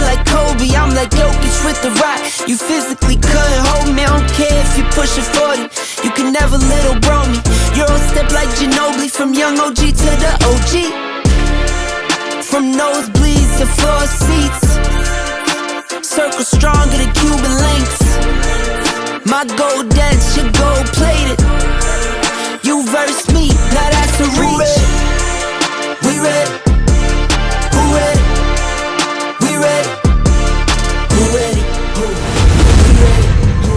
like Kobe, I'm like Jokic with the rock. You physically couldn't hold me, I don't care if you pushing 40. You can never little bro me. Euro step like Ginobili, from young OG to the OG. From nosebleeds to floor seats, circle stronger than Cuban links. My gold dance, your gold plated. You verse me, now that's a reach. We ready? Who ready? We ready? Who ready? Who? We ready? Who?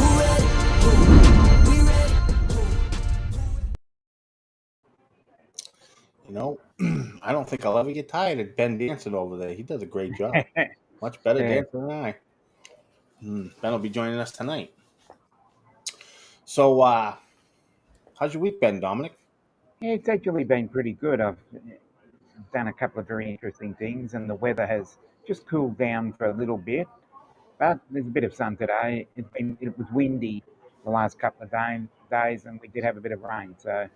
Who ready? Who? We ready? You know, I don't think I'll ever get tired of Ben dancing over there. He does a great job. Much better dancer than I. Ben will be joining us tonight. So, how's your week been, Dominic? Yeah, it's actually been pretty good. I've done a couple of very interesting things, and the weather has just cooled down for a little bit. But there's a bit of sun today. It was windy the last couple of days, and we did have a bit of rain, so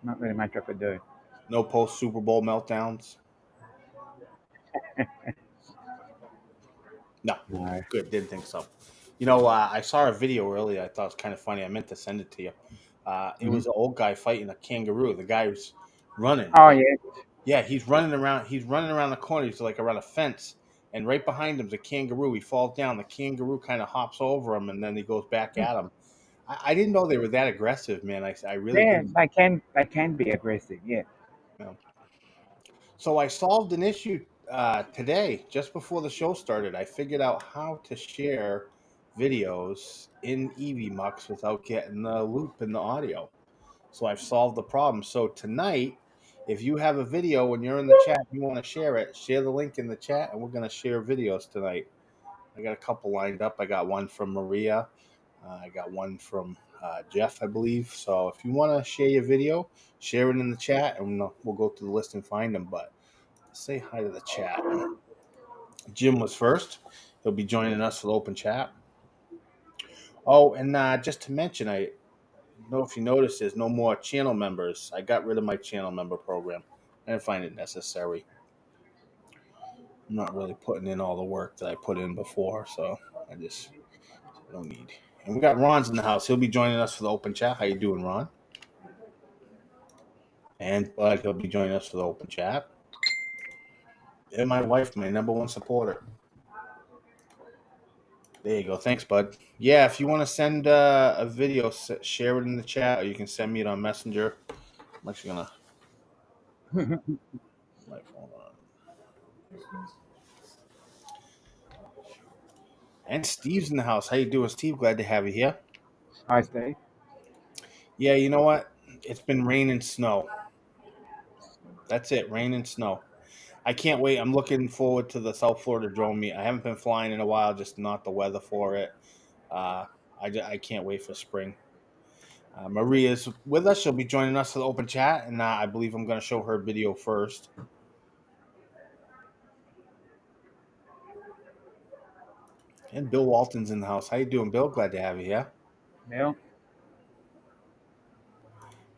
not really much I could do. No post Super Bowl meltdowns? No. Good. Didn't think so. You know, I saw a video earlier. I thought it was kind of funny. I meant to send it to you. It was an old guy fighting a kangaroo. The guy was running. Oh, yeah. Yeah, he's running around. He's running around the corner. He's like around a fence, and right behind him's a kangaroo. He falls down. The kangaroo kind of hops over him, and then he goes back at him. I didn't know they were that aggressive, man. I really didn't. They can be aggressive. Yeah. So I solved an issue today, just before the show started. I figured out how to share videos in EVMux without getting the loop in the audio. So I've solved the problem. So tonight, if you have a video and you're in the chat, you want to share it, share the link in the chat, and we're going to share videos tonight. I got a couple lined up. I got one from Maria. I got one from Jeff, I believe. So if you want to share your video, share it in the chat, and we'll go through the list and find them. But say hi to the chat. Jim was first. He'll be joining us for the open chat. Oh, and just to mention, I don't know if you noticed, there's no more channel members. I got rid of my channel member program. I didn't find it necessary. I'm not really putting in all the work that I put in before, so I don't need. And we got Ron's in the house. He'll be joining us for the open chat. How you doing, Ron? And Bud, he'll be joining us for the open chat. And my wife, my number one supporter. There you go. Thanks, Bud. Yeah, if you want to send a video, share it in the chat, or you can send me it on Messenger. I'm actually going to... my phone on. And Steve's in the house. How you doing, Steve? Glad to have you here. Hi, Steve. Yeah, you know what? It's been rain and snow. That's it, rain and snow. I can't wait. I'm looking forward to the South Florida drone meet. I haven't been flying in a while, just not the weather for it. I can't wait for spring. Maria's with us. She'll be joining us for the open chat, and I believe I'm going to show her video first. And Bill Walton's in the house. How you doing, Bill? Glad to have you here. Bill.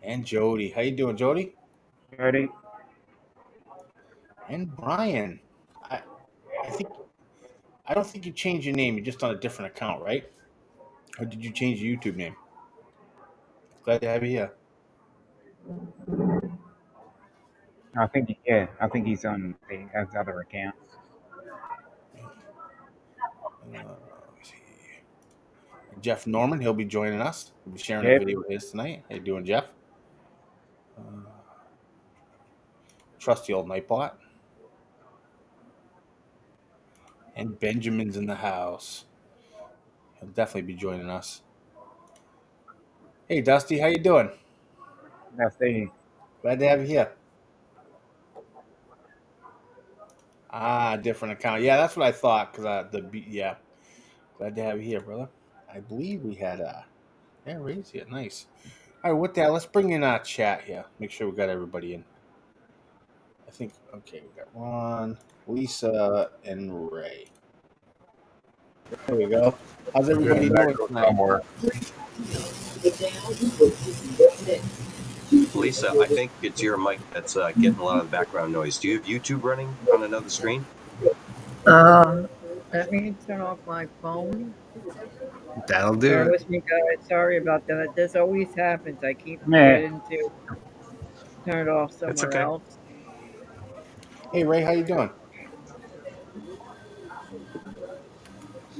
And Jody. How you doing, Jody? Jody. And Brian. I don't think you changed your name. You're just on a different account, right? Or did you change your YouTube name? Glad to have you here. I think he's on his other account. Jeff Norman, he'll be joining us. We'll be sharing a video with his tonight. How you doing, Jeff? Trusty old Nightbot. And Benjamin's in the house. He'll definitely be joining us. Hey, Dusty, how you doing? Dusty. Glad to have you here. Different account. Yeah, that's what I thought. Glad to have you here, brother. I believe we had raise here. Nice. All right, with that, let's bring in chat here. Make sure we got everybody in. I think, okay, we got Ron, Lisa, and Ray. There we go. How's everybody doing tonight? Lisa, I think it's your mic that's getting a lot of the background noise. Do you have YouTube running on another screen? Let me turn off my phone. That'll do Bear it. with me, guys. Sorry about that. This always happens. I keep Yeah. forgetting to turn it off It's somewhere okay. else. Hey Ray, how you doing?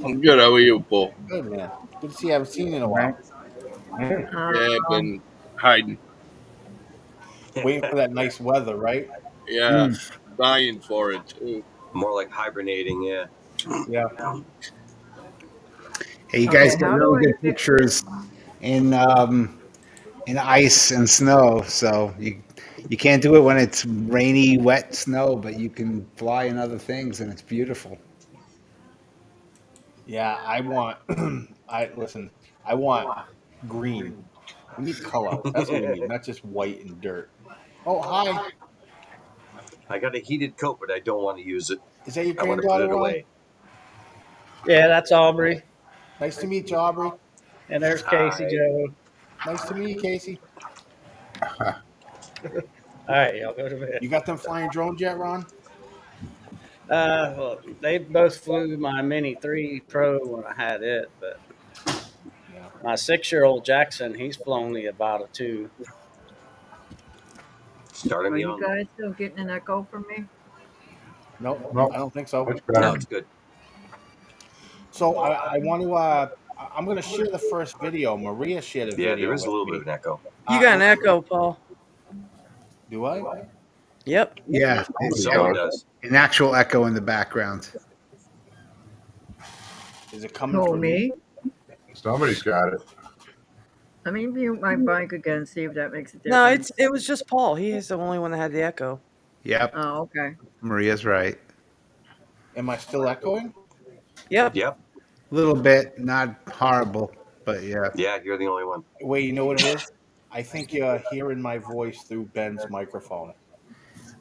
I'm good. How are you, Paul? Good, man. Good to see you. I haven't seen you in a Right. while. Yeah. Yeah, I've Um, been hiding. Waiting for that nice weather, right? Yeah, Mm. dying for it too. More like hibernating, yeah. Yeah. Hey, you guys okay, get how do really I good fix pictures in ice and snow. So you can't do it when it's rainy, wet snow, but you can fly in other things, and it's beautiful. Yeah, I want I listen, I want green. We need color. That's what we need, not just white and dirt. Oh, hi. I got a heated coat, but I don't want to use it. Is that your I want to put granddaughter, it Ron? away. Yeah, that's Aubrey. Nice to meet you, Aubrey. And there's Casey Hi. Joe. Nice to meet you, Casey. All right, y'all go to bed. You got them flying drones yet, Ron? Well, they both flew my Mini 3 Pro when I had it, but Yeah. my 6-year-old Jackson, he's flown the about a 2. Starting Are you young. guys still getting an echo from me? Nope, No, I don't think so. much No, better. it's good. So I want to I'm gonna share the first video. Maria shared a Yeah, there video is a with little bit me. of an echo. You got an echo, Paul. Do I? Yep. Yeah, Someone does. an actual echo in the background. Is it coming Who, from me? me? Somebody's got it. Let me mute my mic again, see if that makes a difference. No, it was just Paul. He is the only one that had the echo. Yep, Oh, okay. Maria's right. Am I still echoing? Yep. Yep. A little bit, not horrible, but yeah. Yeah, you're the only one. Wait, you know what it is? I think you're hearing my voice through Ben's microphone.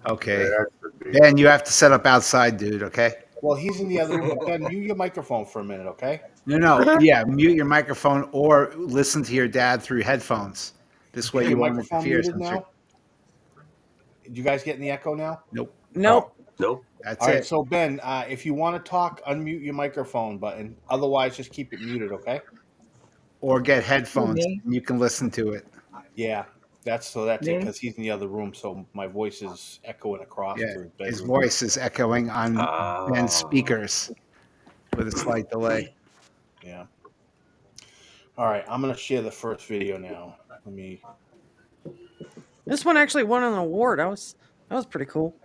Okay. Yeah, it could be. Ben, you have to set up outside, dude. Okay. Well, he's in the other room, but Ben, mute your microphone for a minute, okay? No. Yeah, mute your microphone or listen to your dad through headphones. This way Is you your won't microphone interfere. muted Since you're... now? Did you guys get in the echo now? Nope. Nope. Nope. That's All right, it. so Ben, if you want to talk, unmute your microphone button. Otherwise, just keep it muted, okay? Or get Who, headphones me? and you can listen to it. Yeah, that's it, Me? because he's in the other room, so my voice is echoing across Yeah. to his His bedroom. voice is echoing on Ben's speakers with a slight delay. Yeah. All right, I'm gonna share the first video now. Let me. This one actually won an award. That was pretty cool.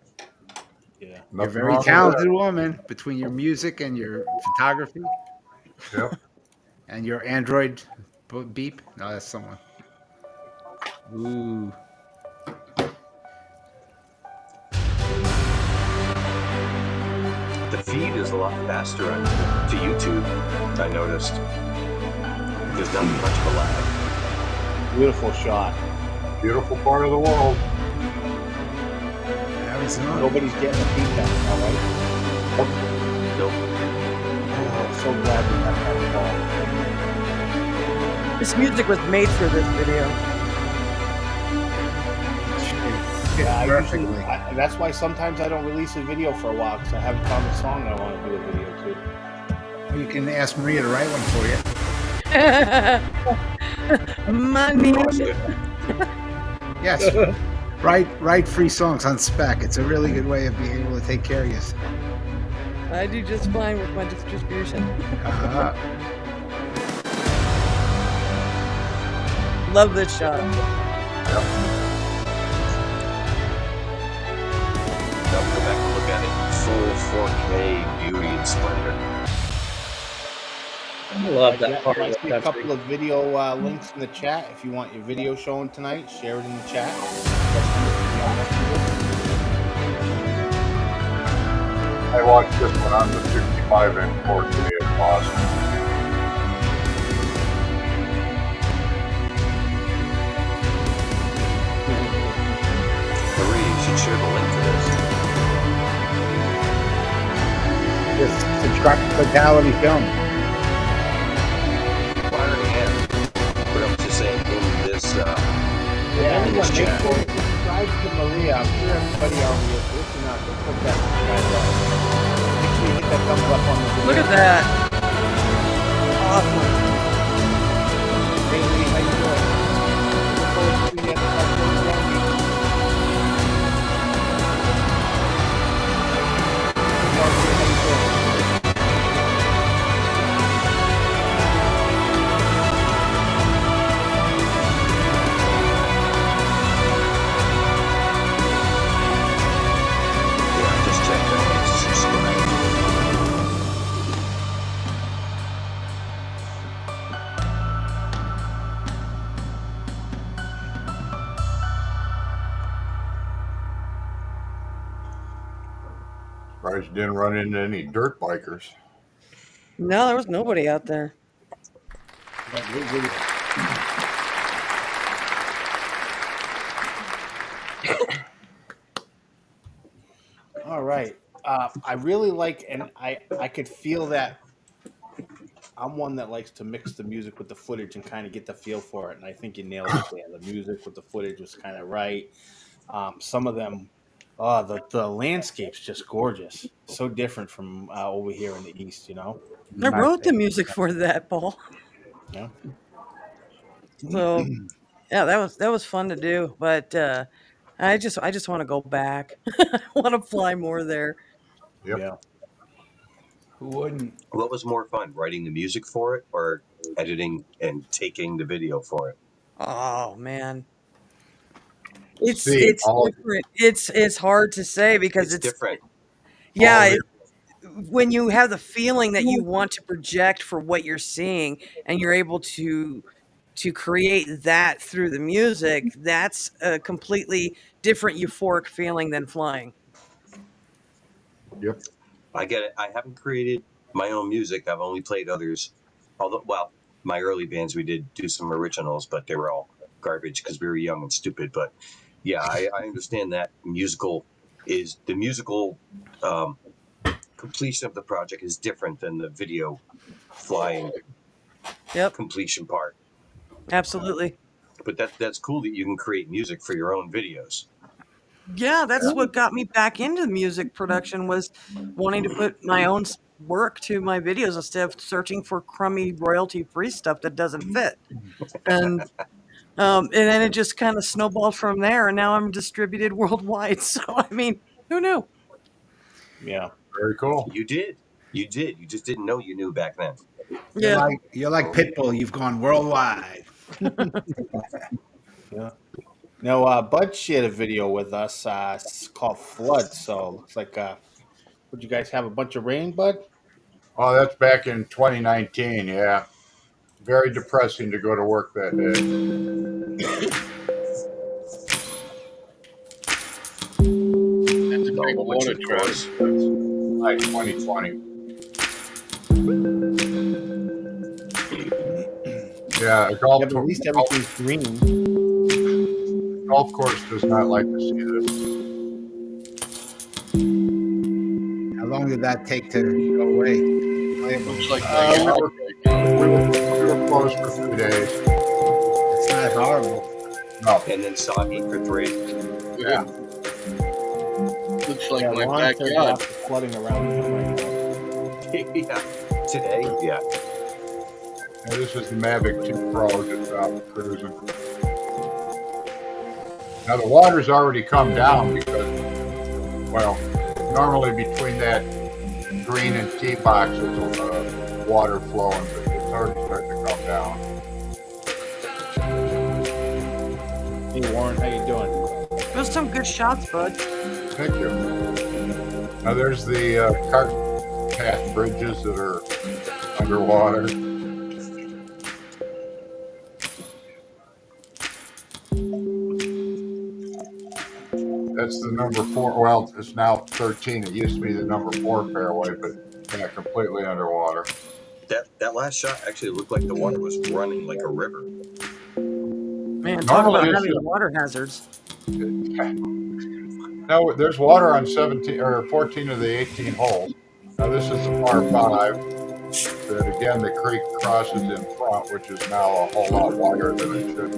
Yeah. You're a Nothing very wrong with talented woman between your music and your photography that. Yep. and your Android beep. No, that's someone. Ooh. The feed is a lot faster to YouTube, I noticed. There's not much of a lag. Beautiful shot. Beautiful part of the world. Arizona. Nobody's getting the feedback, all right? Nope. Oh, so glad we got that This music was made for this video. call. Yeah, Perfectly. that's why sometimes I don't release a video for a while, because I haven't found a song I want to do a video to. Well, you can ask Maria to write one for you. Money. Yes. Write free songs on spec. It's a really good way of being able to take care of you. I do just fine with my distribution. Love this shot. Now go back and look at it. Full 4K beauty and splendor. I love that part I of see the a country. couple of video links in the chat. If you want your video shown tonight, share it in the chat. I watched this one on the 65-inch 4K at Boston. Marie, you should share the link to this. Just subscribe to Totality Film. Well, I already am. But I was just saying in this, Yeah, in this everyone, make chat. sure you subscribe to Maria. I'm sure everybody out here is listening out. Just put that subscribe button. Make sure you hit that comes up on the video. Look at that. Awesome. Hey Lee, how you doing? Look forward to seeing you at the Sundown Sunday. Marcy, how you doing? Yeah, just check that. It's subscribe. Surprised you didn't run into any dirt bikers. No, there was nobody out there. All right. I really like, and I could feel that. I'm one that likes to mix the music with the footage and kind of get the feel for it, and I think you nailed it there. The music with the footage was kind of right. Some of them, the landscape's just gorgeous. So different from over here in the east, you know. I wrote the music for that, Paul. Yeah. So yeah, that was fun to do. But I just want to go back. I want to fly more there. Yep. Yeah. Who wouldn't? What was more fun, writing the music for it or editing and taking the video for it? Oh man. It's See, it's all- different. It's hard to say because It's different. yeah, when you have the feeling that you want to project for what you're seeing and you're able to create that through the music, that's a completely different euphoric feeling than flying. Yep. I get it. I haven't created my own music. I've only played others. Although, well, my early bands, we did do some originals, but they were all garbage because we were young and stupid. But yeah, I understand that the musical completion of the project is different than the video flying completion part. Absolutely. But that's cool that you can create music for your own videos. Yeah, that's what got me back into music production, was wanting to put my own work to my videos instead of searching for crummy royalty-free stuff that doesn't fit. And then it just kind of snowballed from there, and now I'm distributed worldwide. So I mean, who knew? Yeah. Very cool. You did. You just didn't know you knew back then. Yeah. You're like Pitbull. You've gone worldwide. Yeah. No, Bud shared a video with us. It's called Flood. So looks like, would you guys have a bunch of rain, Bud? Oh, that's back in 2019. Yeah. Very depressing to go to work that day. That's a big water truck. Like 2020. Yeah, a golf Yeah, but at least everything's green. golf course does not like to see this. How long did that take to go away? Looks like we were closed for 3 days. It's not horrible. No. And then soggy for 3. Yeah. Looks like Yeah, my Ron said backyard. lots of flooding around him right now. Yeah. Today, yeah. Yeah, this is the Mavic 2 Pro just out cruising. Now the water's already come down because, well, normally between that green and tee box there's water flowing, but it's already starting to come down. Hey, Warren, how you doing? Those some good shots, Bud. Thank you. Now there's the cart path bridges that are underwater. That's the number 4. Well, it's now 13. It used to be the number 4 fairway, but yeah, completely underwater. That last shot actually looked like the water was running like a river. Man, talk Normally about it's having just- water hazards. Now there's water on 17 or 14 of the 18 holes. Now this is the par 5. That again, the creek crosses in front, which is now a whole lot wider than it should be.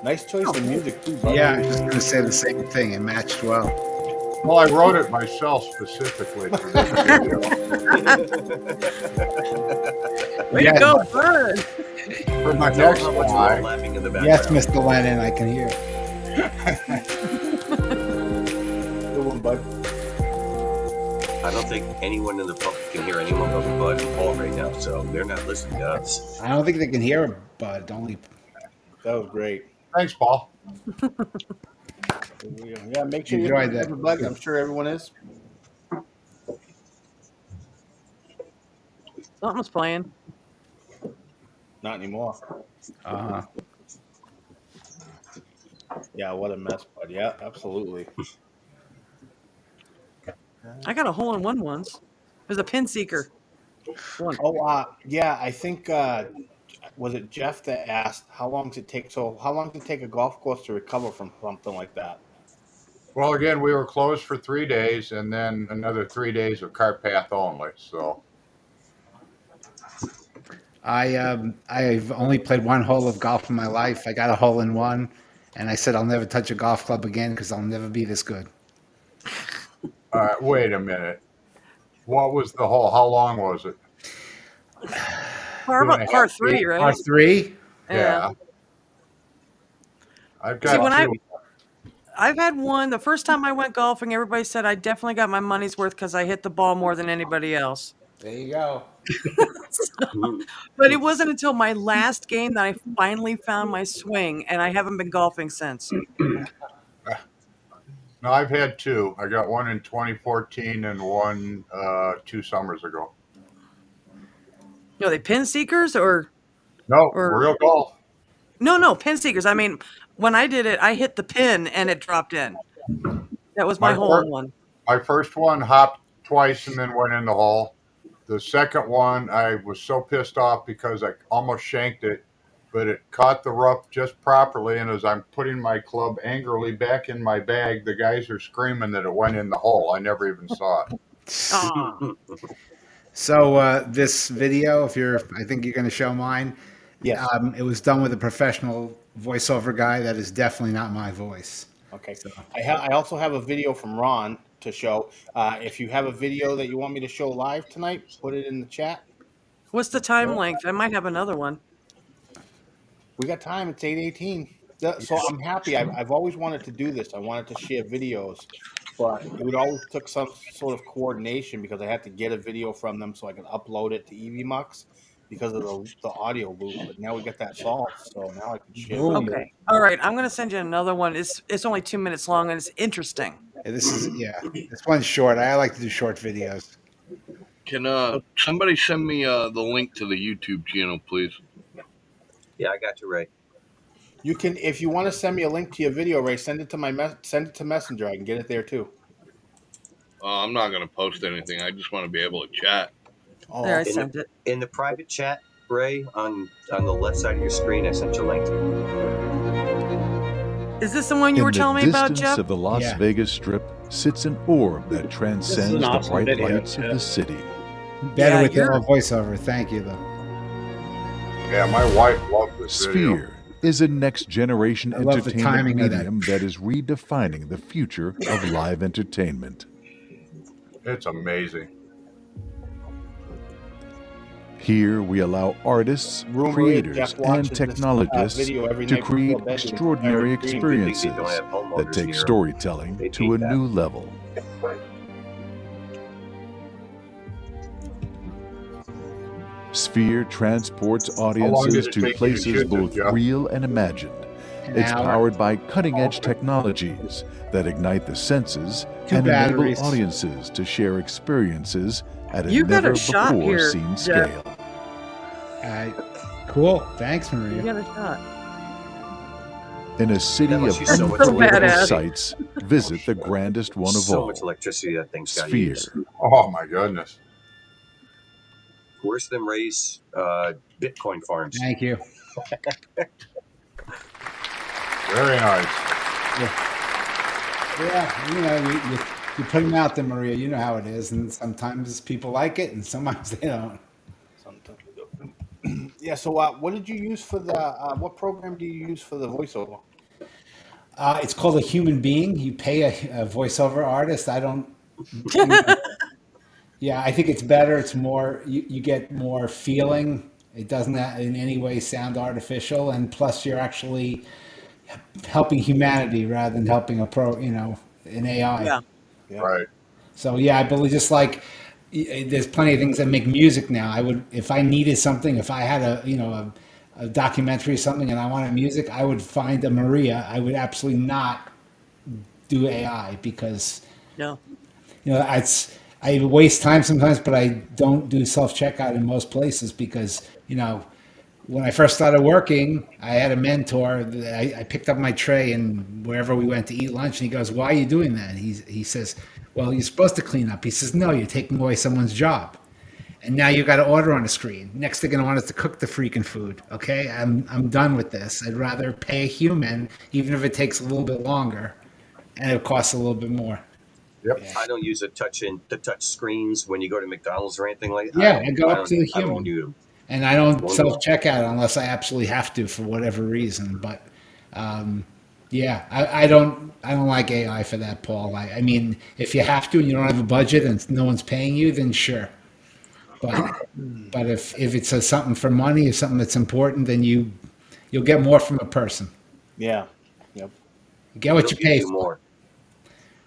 Nice choice of music, too, Bud. Yeah, I was just going to say the same thing. It matched well. Well, I wrote it myself specifically for this video. Way to go, Bud. For my Tell next how much we're all one, laughing in the Yes, background. Mr. Lennon, I can hear. Good one, bud. I don't think anyone in the public can hear anyone but Bud and Paul right now, so they're not listening to us. I don't think they can hear, but only. That was great. thanks, Paul. Yeah, make sure you Enjoyed that. Bud. I'm sure everyone is. Something's playing. Not anymore. Uh-huh. Yeah, what a mess, bud. Yeah, absolutely. I got a hole in one once. There's a pin seeker. One. Oh, yeah, I think was it Jeff that asked how long does it take? So, how long does it take a golf course to recover from something like that? Well, again, we were closed for 3 days, and then another 3 days of cart path only. So I've only played one hole of golf in my life. I got a hole in one, and I said I'll never touch a golf club again because I'll never be this good. wait a minute. What was the hole? How long was it? Par 3, right? Par 3? Yeah. I've got See, when two. I've had one. The first time I went golfing, everybody said I definitely got my money's worth because I hit the ball more than anybody else. There you go. But it wasn't until my last game that I finally found my swing, and I haven't been golfing since. No, I've had two. I got one in 2014 and one 2 summers ago. Are they pin seekers or? No, Or- real golf. No, pin seekers. I mean, when I did it, I hit the pin and it dropped in. That was my My hole in first- one. My first one hopped twice and then went in the hole. The second one, I was so pissed off because I almost shanked it, but it caught the rough just properly. And as I'm putting my club angrily back in my bag, the guys are screaming that it went in the hole. I never even saw it. Aw. So this video, I think you're going to show mine. Yes. It was done with a professional voiceover guy. That is definitely not my voice. Okay. I also have a video from Ron to show. If you have a video that you want me to show live tonight, put it in the chat. What's the time length? I might have another one. We got time. It's 8:18. So I'm happy. I've always wanted to do this. I wanted to share videos, but it would always took some sort of coordination because I had to get a video from them so I can upload it to EVMux because of the audio loop. But now we got that solved, so now I can share. Boom. video. Okay. All right. I'm going to send you another one. It's only 2 minutes long and it's interesting. This one's short. I like to do short videos. Can somebody send me the link to the YouTube channel, please? Yeah, I got you, Ray. You can, if you want to send me a link to your video, Ray, send it to send it to Messenger. I can get it there too. I'm not going to post anything. I just want to be able to chat. Oh, There, I okay. sent it. In the private chat, Ray, on the left side of your screen, I sent you a link. Is this the one you were telling me about, In the Jeff? distance of the Las Yeah. Vegas Strip sits an orb that transcends the awesome bright video, lights of Jeff. the city. Better Yeah, with you're- your voiceover. Thank you, though. Yeah, my wife loved this video. Sphere is a next-generation I love the entertainment timing of that. medium that is redefining the future of live entertainment. It's amazing. Here, we allow artists, Rumor is creators, Jeff and watches this, technologists video every to night before create bed doing extraordinary every dream. experiences They don't have homeowners that in take here. storytelling They to a hate that. new level. Sphere transports long audiences did it to take you to places shoot this, both Jeff? real and imagined. An It's hour. powered by cutting-edge technologies that ignite the senses 2 and batteries. enable audiences to share experiences at a You got a never shot before here, seen Jeff. scale. Cool. Thanks, You Maria. got a shot. In a city That of must be so much unforgettable badass. sights, visit the grandest one of So all, much electricity that thing's got to Sphere. use. Oh my goodness. Worse than Ray's Bitcoin farms. Thank you. Very nice. Yeah, you put them out there, Maria. You know how it is, and sometimes people like it, and sometimes they don't. Yeah. So, what did you use for the? What program do you use for the voiceover? It's called a human being. You pay a voiceover artist. I don't. Yeah, I think it's better. It's more. You get more feeling. It doesn't in any way sound artificial, and plus you're actually helping humanity rather than helping an AI. Yeah. Yeah. Right. So yeah, I believe just like there's plenty of things that make music now. I would, if I needed something, if I had a documentary or something and I wanted music, I would find a Maria. I would absolutely not do AI because Yeah. I waste time sometimes, but I don't do self checkout in most places because when I first started working, I had a mentor. I picked up my tray and wherever we went to eat lunch, and he goes, "Why are you doing that?" He says, "Well, you're supposed to clean up." He says, "No, you're taking away someone's job, and now you got to order on the screen. Next, they're gonna want us to cook the freaking food. Okay, I'm done with this. I'd rather pay a human, even if it takes a little bit longer, and it costs a little bit more." Yep. Yeah. I don't use the touch screens when you go to McDonald's or anything like that. Yeah, I go up to the I don't human. use them. And I don't self check out unless I absolutely have to for whatever reason. But yeah, I don't like AI for that, Paul. I mean, if you have to and you don't have a budget and no one's paying you, then sure. But if it's something for money or something that's important, then you'll get more from a person. Yeah. Yep. You get what you pay for. More.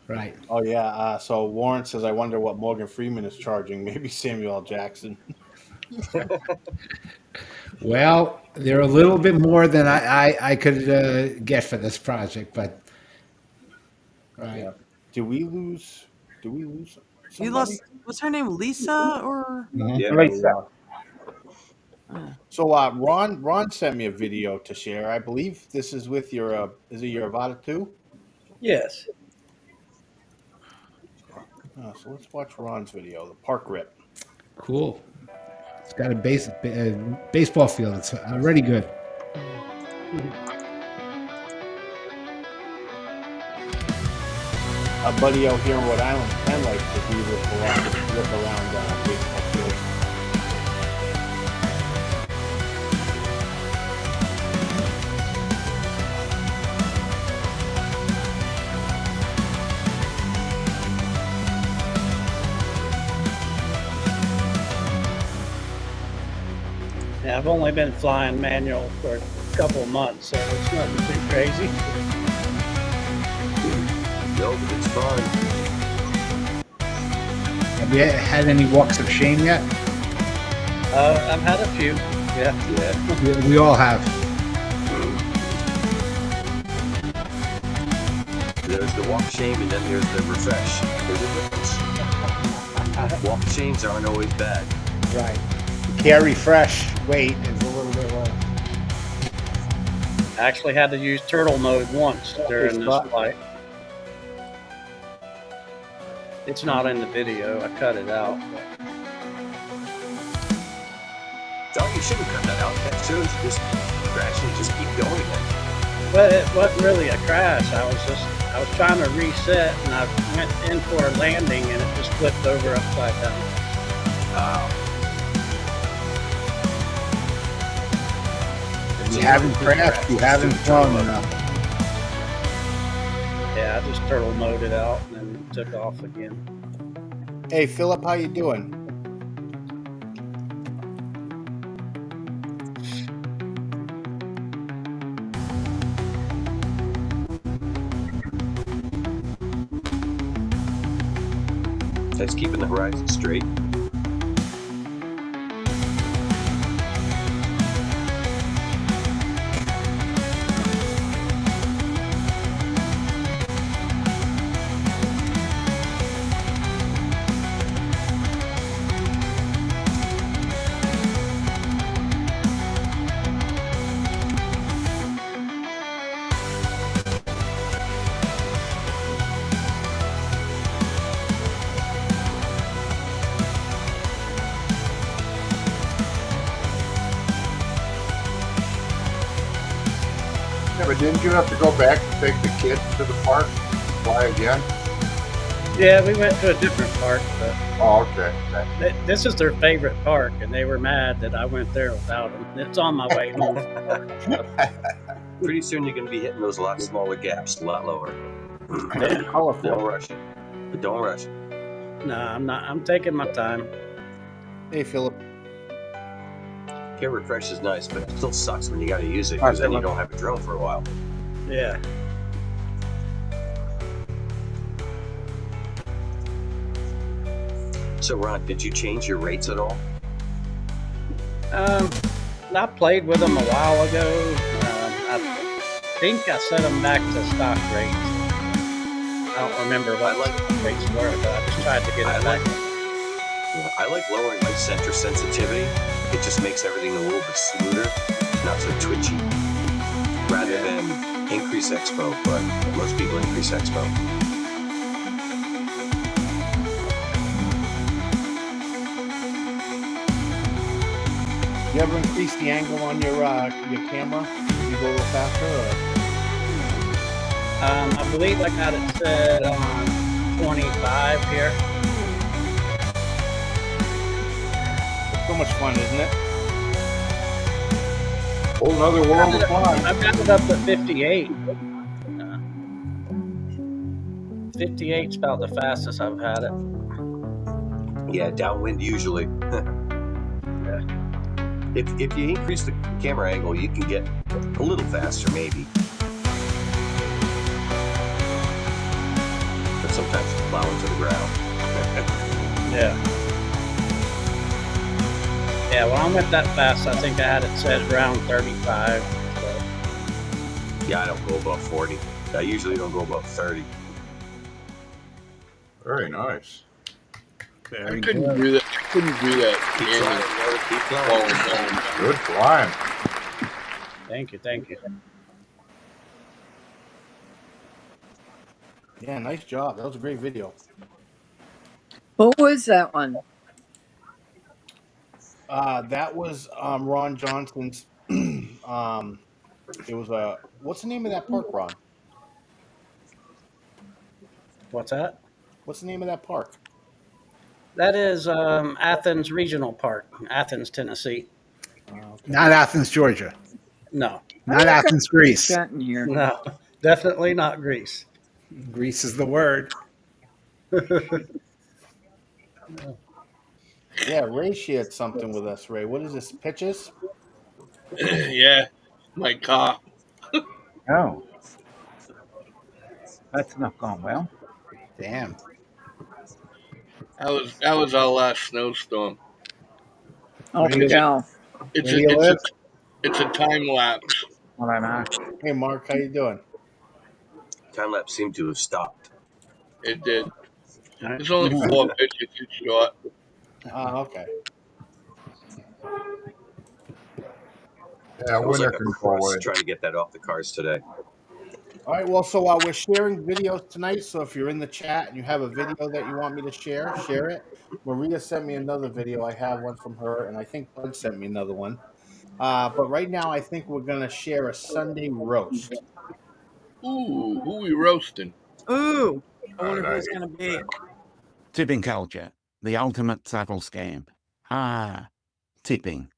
Right. Oh yeah. So Warren says, "I wonder what Morgan Freeman is charging. Maybe Samuel L. Jackson." Well, they're a little bit more than I could get for this project, but right. Yeah. Do we lose You somebody? lost. What's her name? Lisa or? Yeah. Lisa. So Ron sent me a video to share. I believe this is with your is it your Avada 2? Yes. So let's watch Ron's video, the park rip. Cool. It's got a baseball field. It's already good. A buddy out here in Rhode Island, Ken, likes to do rip around baseball fields. Yeah, I've only been flying manual for a couple of months, so it's nothing too crazy. No, but it's fun. Have you had any walks of shame yet? I've had a few. Yeah. We all have. There's the walk of shame and then there's the refresh. There's a difference. Walk of shames aren't always bad. Right. Carry fresh weight is a little bit low. I actually had to use turtle mode once during this flight. It's not in the video. I cut it out. Oh, you shouldn't cut that out. That shows you just crash and just keep going. Well, it wasn't really a crash. I was trying to reset and I went in for a landing and it just flipped over upside down. You haven't crashed. You haven't flown enough. Yeah, I just turtle mode it out and then took off again. Hey Philip, how you doing? That's keeping the horizon straight. Yeah, but didn't you have to go back to take the kids to the park? Fly again? Yeah, we went to a different park, but Oh, okay. this is their favorite park, and they were mad that I went there without them. It's on my way home. Pretty soon you're going to be hitting those a lot smaller gaps, a lot lower. Very colorful. Don't rush it. But don't rush it. No, I'm not. I'm taking my time. Hey, Philip. Get refresh is nice, but it still sucks when you got to use it because then you don't have a drone for a while. Yeah. So, Ron, did you change your rates at all? I played with them a while ago. I think I set them back to stock rates. I don't remember what rates were, but I just tried to get it back. I like lowering my center sensitivity. It just makes everything a little bit smoother, not so twitchy, rather than increase expo, but most people increase expo. You ever increase the angle on your camera? You go a little faster? Or? I believe I got it set on 25 here. It's so much fun, isn't it? Whole nother world of fun. I've got it up to 58. 58's about the fastest I've had it. Yeah, downwind usually. Yeah. If you increase the camera angle, you can get a little faster, maybe. But sometimes you plow into the ground. Yeah. Yeah, when I went that fast, I think I had it set around 35. So. Yeah, I don't go above 40. I usually don't go above 30. Very nice. I couldn't do that. I couldn't do that. Good flying. Thank you, thank you. Yeah, nice job. That was a great video. What was that one? That was Ron Johnson's. It was a. What's the name of that park, Ron? What's that? What's the name of that park? That is Athens Regional Park, Athens, Tennessee. Not Athens, Georgia. No. Not Athens, Greece. In here. No, definitely not Greece. Greece is the word. Yeah, Ray shared something with us, Ray. What is this? Pitches? Yeah, my car. Oh. That's not gone well. Damn. That was our last snowstorm. Oh, Where do you- no. It's Where do you live? it's a time lapse. Hello, Mark. Hey, Mark, how you doing? Time lapse seemed to have stopped. It did. It's only 4 pitches too short. Okay. Yeah, It was winter like a can go cross away. trying to get that off the cars today. All right, well, so we're sharing videos tonight. So if you're in the chat and you have a video that you want me to share, share it. Maria sent me another video. I have one from her, and I think Bud sent me another one. But right now, I think we're going to share a Sunday roast. Ooh, who we roasting? Ooh, I wonder who it's going to be. Tipping culture, the ultimate subtle scam. Tipping.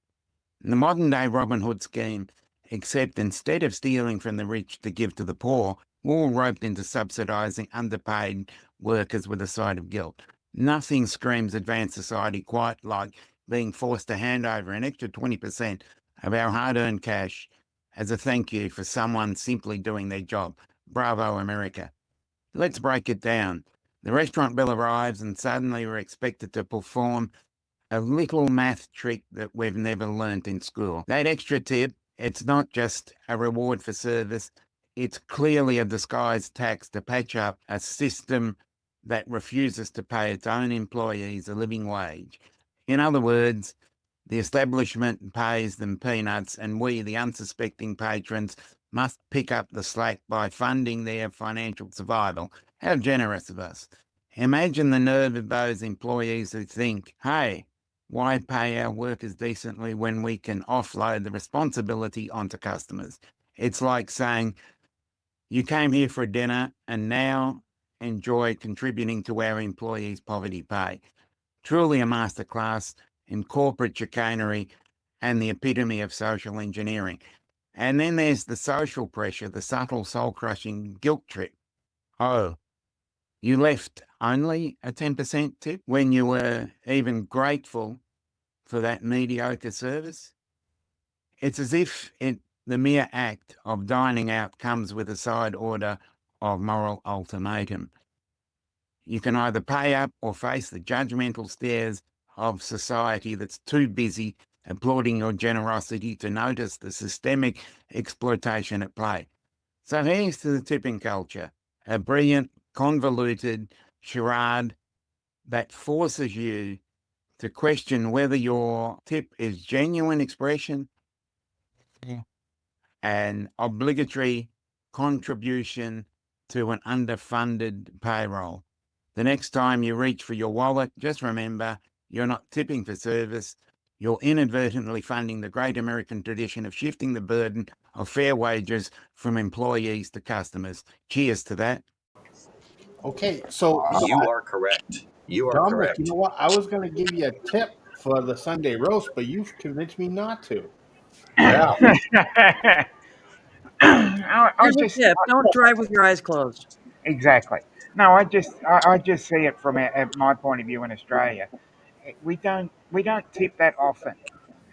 The modern day Robin Hood scheme, except instead of stealing from the rich to give to the poor, we're all roped into subsidising underpaid workers with a side of guilt. Nothing screams advanced society quite like being forced to hand over an extra 20% of our hard-earned cash as a thank you for someone simply doing their job. Bravo, America. Let's break it down. The restaurant bill arrives and suddenly we're expected to perform a little math trick that we've never learnt in school. That extra tip, it's not just a reward for service, it's clearly a disguised tax to patch up a system that refuses to pay its own employees a living wage. In other words, the establishment pays them peanuts and we, the unsuspecting patrons, must pick up the slack by funding their financial survival. How generous of us. Imagine the nerve of those employees who think, hey, why pay our workers decently when we can offload the responsibility onto customers? It's like saying, you came here for dinner and now enjoy contributing to our employees' poverty pay. Truly a masterclass in corporate chicanery and the epitome of social engineering. And then there's the social pressure, the subtle soul-crushing guilt trip. Oh, you left only a 10% tip when you were even grateful for that mediocre service? It's as if the mere act of dining out comes with a side order of moral ultimatum. You can either pay up or face the judgmental stares of society that's too busy applauding your generosity to notice the systemic exploitation at play. So here's to the tipping culture, a brilliant, convoluted charade that forces you to question whether your tip is genuine expression, an obligatory contribution to an underfunded payroll. The next time you reach for your wallet, just remember you're not tipping for service. You're inadvertently funding the great American tradition of shifting the burden of fair wages from employees to customers. Cheers to that. Okay, so You are correct. You are Dominic, correct. you know what? I was going to give you a tip for the Sunday roast, but you've convinced me not to. Yeah. Here's a tip: don't drive with your eyes closed. Exactly. No, I just see it from my point of view in Australia. We don't tip that often,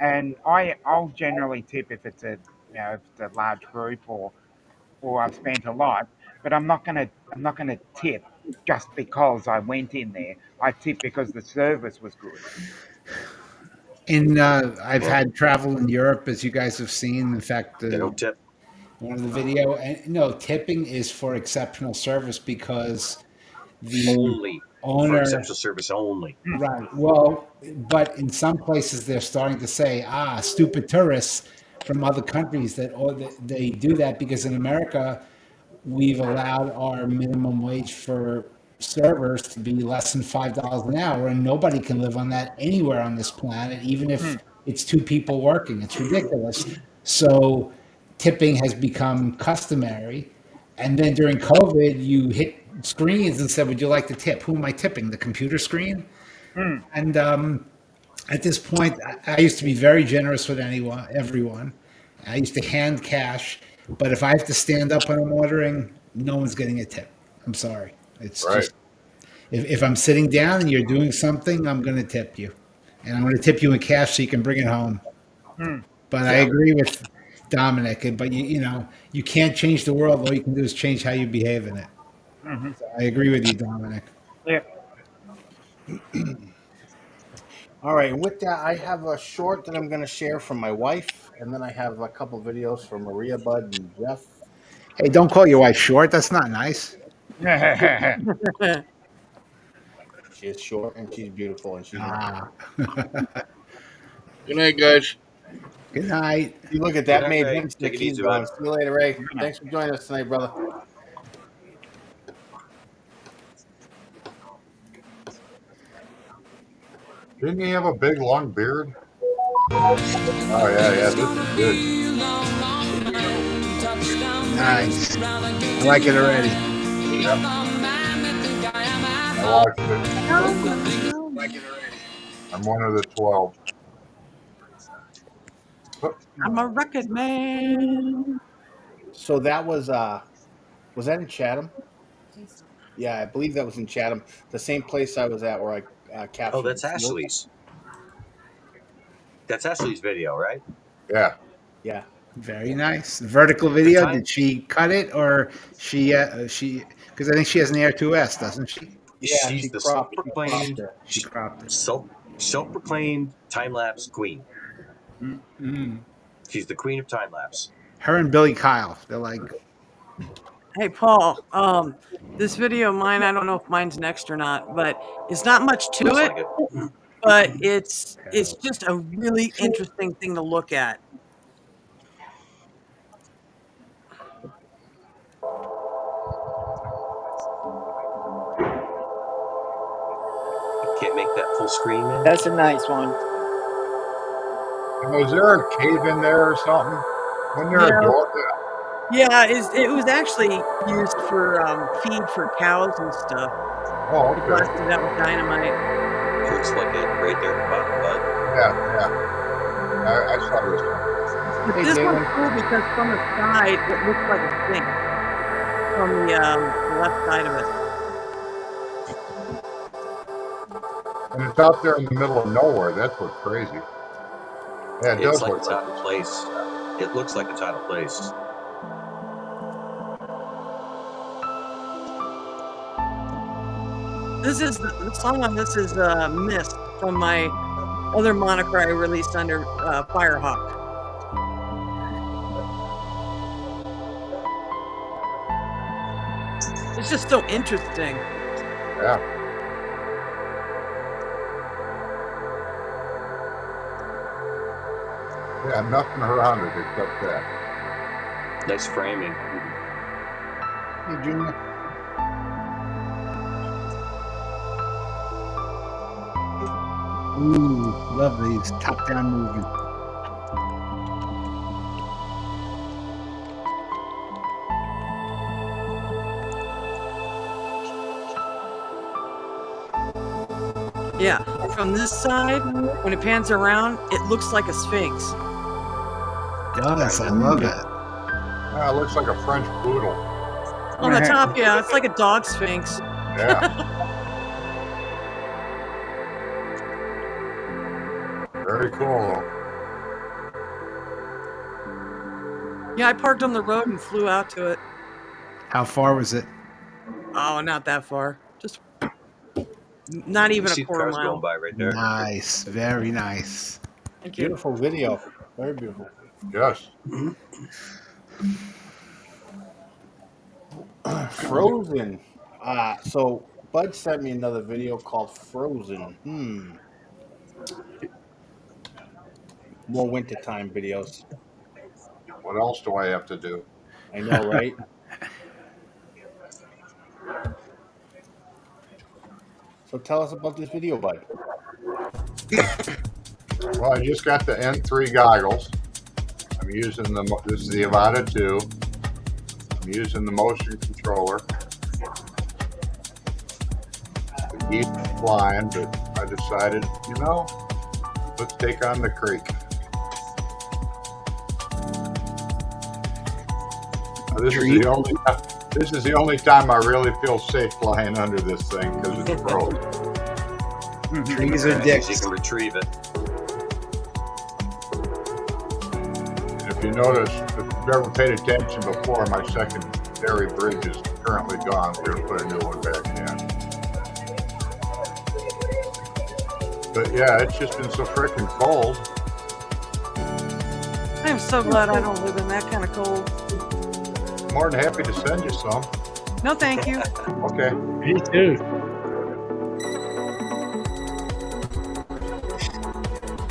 and I'll generally tip if it's a if it's a large group or I've spent a lot, but I'm not gonna tip just because I went in there. I tip because the service was good. I've had travel in Europe, as you guys have seen. In fact, They don't tip. one of the video, and no, tipping is for exceptional service because the Only for owner, exceptional service only. right? Well, but in some places they're starting to say, stupid tourists from other countries they do that because in America we've allowed our minimum wage for servers to be less than $5 an hour, and nobody can live on that anywhere on this planet, even if it's two people working. It's ridiculous. So tipping has become customary. And then during COVID, you hit screens and said, "Would you like to tip?" Who am I tipping? The computer screen? And at this point, I used to be very generous with everyone. I used to hand cash, but if I have to stand up when I'm ordering, no one's getting a tip. I'm sorry. It's Right. just if I'm sitting down and you're doing something, I'm going to tip you, and I'm going to tip you in cash so you can bring it home. But I agree with Dominic. But you can't change the world. All you can do is change how you behave in it. So I agree with you, Dominic. Yeah. All right, and with that, I have a short that I'm going to share from my wife, and then I have a couple videos from Maria, Bud, and Jeff. Hey, don't call your wife short. That's not nice. She is short, and she's beautiful, and she's Good night, guys. Good night. You look at that, Good night, made Ray. him Take it he's easy, going. bud. See you later, Ray. Thanks for joining us tonight, brother. Didn't he have a big long beard? Oh yeah, this is good. Nice. I like it already. Yep. I watched it. Like it already. I'm one of the 12. I'm a record man. So that was that in Chatham? Yeah, I believe that was in Chatham, the same place I was at where I captured. Oh, that's Ashley's. That's Ashley's video, right? Yeah. Yeah. Very nice. Vertical video. Did she cut it or she because I think she has an Air 2S, doesn't she? Yeah, She's the self-proclaimed She cropped it. self-proclaimed time-lapse queen. Mm-hmm. She's the queen of time-lapse. Her and Billy Kyle. They're like, Hey, Paul, this video of mine, I don't know if mine's next or not, but it's not much to Looks it, like it. but it's just a really interesting thing to look at. Can't make that full screen, man. That's a nice one. Was there a cave in there or something? Wasn't there a door? Yeah, it was actually used for feed for cows and stuff. Oh, They okay. blasted that with dynamite. Looks like it right there at the bottom, bud. Yeah. I saw this one. But Hey, this one's Galen. cool because from the side, it looks like a sphinx from the left side of it. And it's out there in the middle of nowhere. That's what's crazy. Yeah, it It's does like look it's like out of place. It looks like it's out of place. This is the song on this is Mist from my other moniker I released under Firehawk. It's just so interesting. Yeah. Yeah, nothing around it except that. Nice framing. Hey, Junior. Ooh, love these top-down movement. Yeah, from this side, when it pans around, it looks like a sphinx. Does I love it. Yeah, it looks like a French poodle. On the top, yeah, it's like a dog sphinx. Yeah. Very cool. Yeah, I parked on the road and flew out to it. How far was it? Oh, not that far. Just not even See a the quarter cars mile. going by right there. Nice, very nice. Thank you. Beautiful video. Very beautiful. Yes. Frozen. So Bud sent me another video called Frozen. More wintertime videos. What else do I have to do? I know, right? So tell us about this video, Bud. Well, I just got the N3 goggles. I'm using this is the Avata 2. I'm using the motion controller. The geese are flying, but I decided, let's take on the creek. Now, this is the only time I really feel safe flying under this thing because it's frozen. Trees are dicks. You can retrieve it. And if you notice, if you've ever paid attention before, my secondary bridge is currently gone. We're going to put a new one back in. But yeah, it's just been so freaking cold. I am so glad I don't live in that kind of cold. More than happy to send you some. No, thank you. Okay. Me too.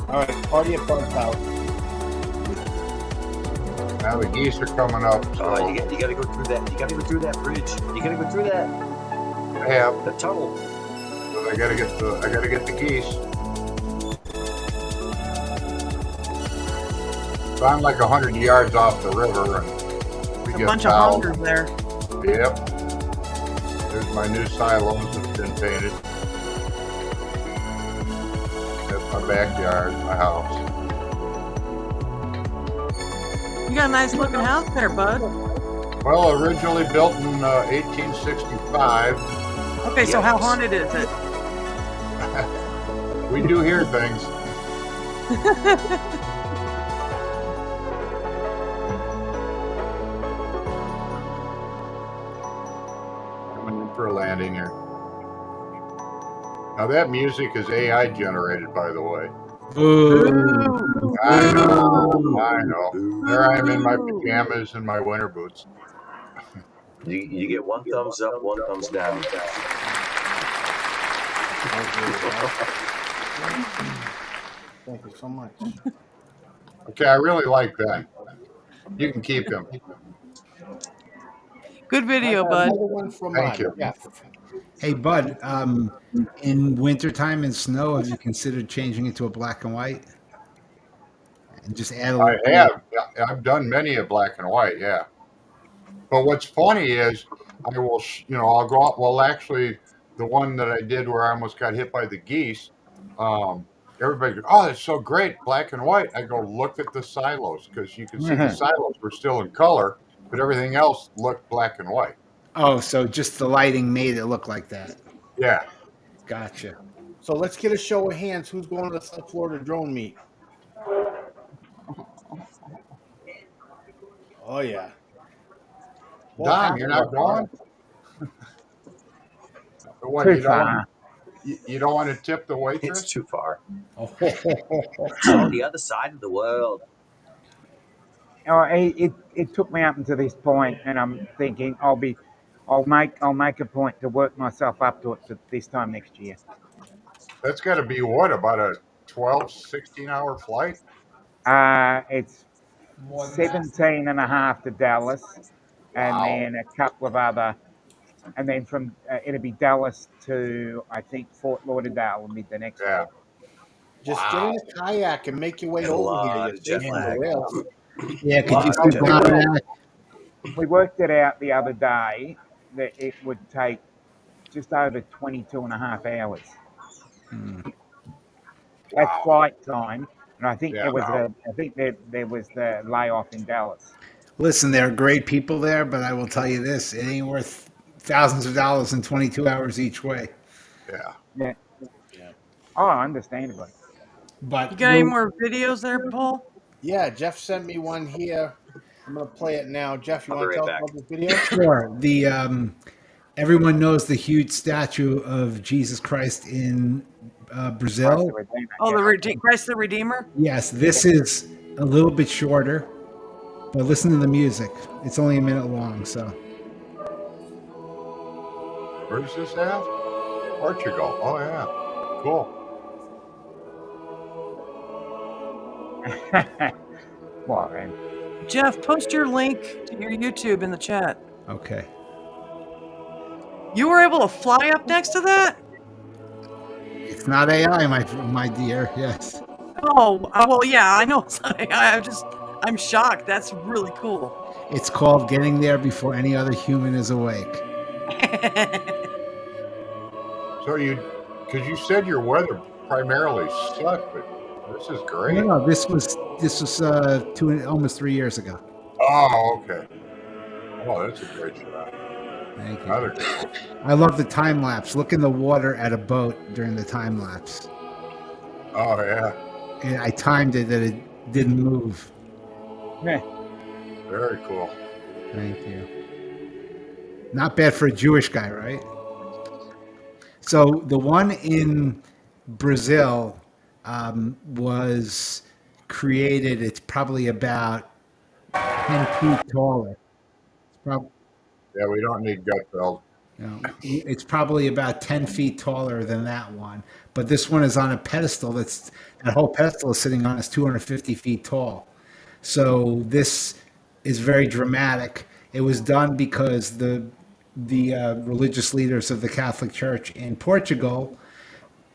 All right, party at Bud's house. Now the geese are coming up. So You got to go through that. You got to go through that bridge. You got to go through that. I have. The tunnel. But I gotta get the geese. So I'm like 100 yards off the river, and we A get bunch of fouled. hunters there. Yep. There's my new silos that's been painted. That's my backyard, my house. You got a nice looking house there, bud. Well, originally built in 1865. Okay, so how haunted is it? We do hear things. Coming in for a landing here. Now that music is AI generated, by the way. Boo. I know. There I am in my pajamas and my winter boots. You get one thumbs up, one thumbs down. Thank you so much. Okay, I really like Ben. You can keep him. Good video, bud. Another one from Thank you. Jeff. Hey, Bud. In wintertime and snow, have you considered changing it to a black and white? And just add a I little. have. I've done many a black and white, yeah. But what's funny is I will, I'll go out. Well, actually, the one that I did where I almost got hit by the geese, everybody goes, "Oh, that's so great, black and white." I go, "Look at the silos," because you can see the silos were still in color, but everything else looked black and white. Oh, so just the lighting made it look like that. Yeah. Gotcha. So let's get a show of hands. Who's going to the South Florida drone meet? Oh yeah. Well, Don, you're not going? What, Too you don't far. you don't want to tip the waitress? It's too far. Oh. On the other side of the world. Oh, it took me up until this point, and I'm thinking I'll make a point to work myself up to it for this time next year. That's got to be what, about a 12, 16-hour flight? It's 17 and a half to Dallas, and Wow. then a couple of other, and then from it'll be Dallas to, I think, Fort Lauderdale will be the next one. Just get in a kayak and make your way over here. You're safe from the whales. Yeah, could you see Don? We worked it out the other day that it would take just over 22 and a half hours. That's flight time, and I think there was the layoff in Dallas. Listen, there are great people there, but I will tell you this: it ain't worth thousands of dollars in 22 hours each way. Yeah. Oh, understandably. But You got any more videos there, Paul? Yeah, Jeff sent me one here. I'm gonna play it now. Jeff, you want to tell us about this video? Sure. The everyone knows the huge statue of Jesus Christ in Brazil. Oh, Christ the Redeemer? Yes, this is a little bit shorter, but listen to the music. It's only a minute long, so. Where's this at? Portugal. Oh, yeah. Cool. Warren. Jeff, post your link to your YouTube in the chat. Okay. You were able to fly up next to that? It's not AI, my dear. Yes. Oh, well, yeah, I know. It's not AI. I'm shocked. That's really cool. It's called Getting There Before Any Other Human is Awake. So because you said your weather primarily sucked, but this is great. No, this was almost 3 years ago. Oh, okay. Oh, that's a great shot. Thank you. Another good one. I love the time lapse. Look in the water at a boat during the time lapse. Oh, yeah. And I timed it that it didn't move. Yeah. Very cool. Thank you. Not bad for a Jewish guy, right? So the one in Brazil was created. It's probably about 10 feet taller. Yeah, we don't need gut felt. No, it's probably about 10 feet taller than that one. But this one is on a pedestal. That whole pedestal is sitting on is 250 feet tall. So this is very dramatic. It was done because the religious leaders of the Catholic Church in Portugal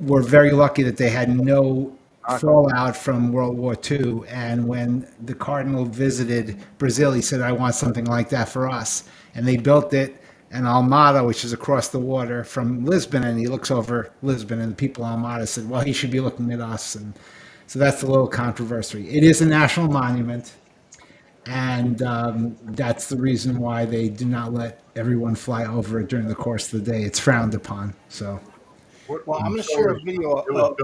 were very lucky that they had no fallout from World War II. And when the cardinal visited Brazil, he said, "I want something like that for us." And they built it in Almada, which is across the water from Lisbon. And he looks over Lisbon, and the people in Almada said, "Well, he should be looking at us." And so that's a little controversy. It is a national monument. And that's the reason why they do not let everyone fly over it during the course of the day. It's frowned upon. So, well, I'm going to share a video of